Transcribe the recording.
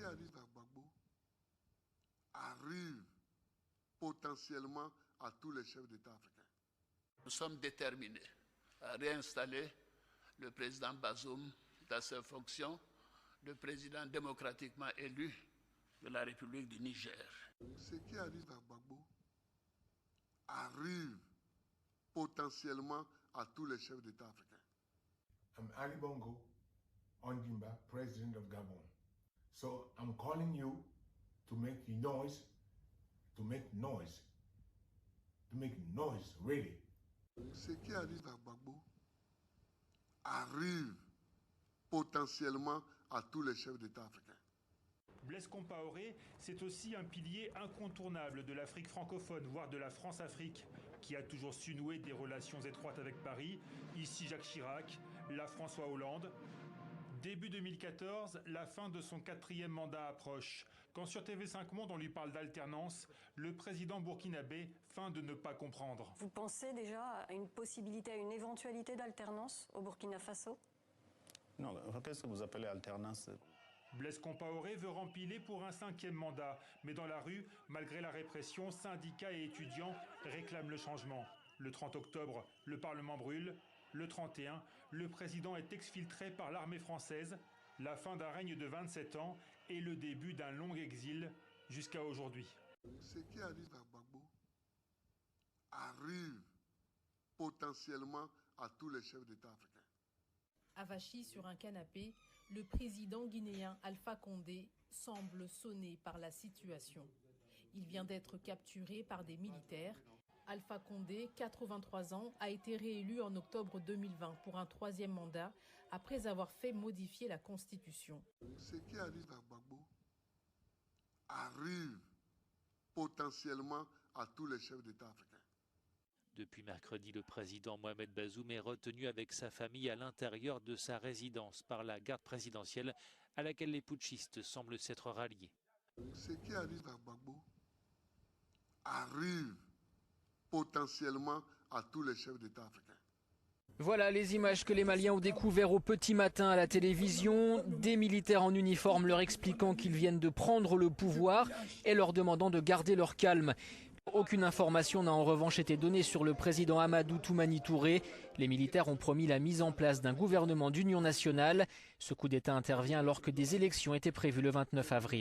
qui arrive à Gbagbo arrive potentiellement à tous les chefs d'État africains. Nous sommes déterminés à réinstaller le président Bazoum dans ses fonctions de président démocratiquement élu de la République du Niger. Ce qui arrive à Gbagbo arrive potentiellement à tous les chefs d'État africains. I'm Ali Bongo Ondimba, President of Gabon. So I'm calling you to make noise, really. Ce qui arrive à Gbagbo arrive potentiellement à tous les chefs d'État africains. Blaise Compaoré, c'est aussi un pilier incontournable de l'Afrique francophone, voire de la France-Afrique, qui a toujours su nouer des relations étroites avec Paris. Ici Jacques Chirac, là François Hollande. Début 2014, la fin de son 4e mandat approche. Quand sur TV5 Monde on lui parle d'alternance, le président burkinabé feint de ne pas comprendre. Vous pensez déjà à une possibilité, à une éventualité d'alternance au Burkina Faso? Non, qu'est-ce que vous appelez alternance? Blaise Compaoré veut rempiler pour un 5e mandat. Mais dans la rue, malgré la répression, syndicats et étudiants réclament le changement. Le 30 octobre, le Parlement brûle. Le 31, le président est exfiltré par l'armée française. La fin d'un règne de 27 ans et le début d'un long exil jusqu'à aujourd'hui. Ce qui arrive à Gbagbo arrive potentiellement à tous les chefs d'État africains. Avachi sur un canapé, le président guinéen Alpha Condé semble sonné par la situation. Il vient d'être capturé par des militaires. Alpha Condé, 83 ans, a été réélu en octobre 2020 pour un 3e mandat après avoir fait modifier la Constitution. Ce qui arrive à Gbagbo arrive potentiellement à tous les chefs d'État africains. Depuis mercredi, le président Mohamed Bazoum est retenu avec sa famille à l'intérieur de sa résidence par la garde présidentielle à laquelle les putschistes semblent s'être ralliés. Ce qui arrive à Gbagbo arrive potentiellement à tous les chefs d'État africains. Voilà les images que les Maliens ont découvertes au petit matin à la télévision. Des militaires en uniforme leur expliquant qu'ils viennent de prendre le pouvoir et leur demandant de garder leur calme. Aucune information n'a en revanche été donnée sur le président Amadou Toumani Touré. Les militaires ont promis la mise en place d'un gouvernement d'union nationale. Ce coup d'État intervient alors que des élections étaient prévues le 29 avril.